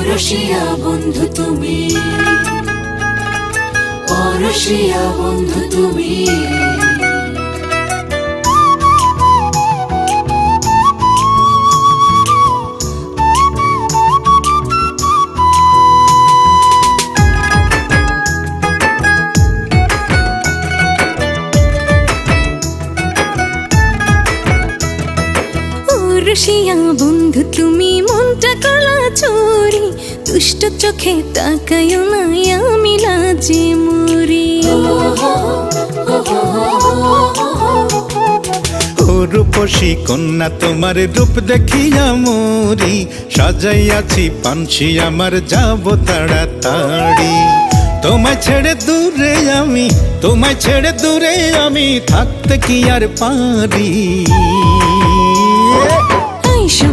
রসিয়া বন্ধু তুমি, রসিয়া বন্ধু তুমি। রসিয়া বন্ধু তুমি, মনটা কলা চোরি, দুষ্ট চোখে তাকায়ও না, আমি লাজে মরি। ও রূপসী কন্যা তোমার রূপ দেখিয়া মরি, সাজাইয়াছি পানসি আমার যাব তাড়াতাড়ি। তোমায় ছেড়ে দূরে আমি, তোমায় ছেড়ে দূরে আমি, থাকতে কি আর পারি। আইসা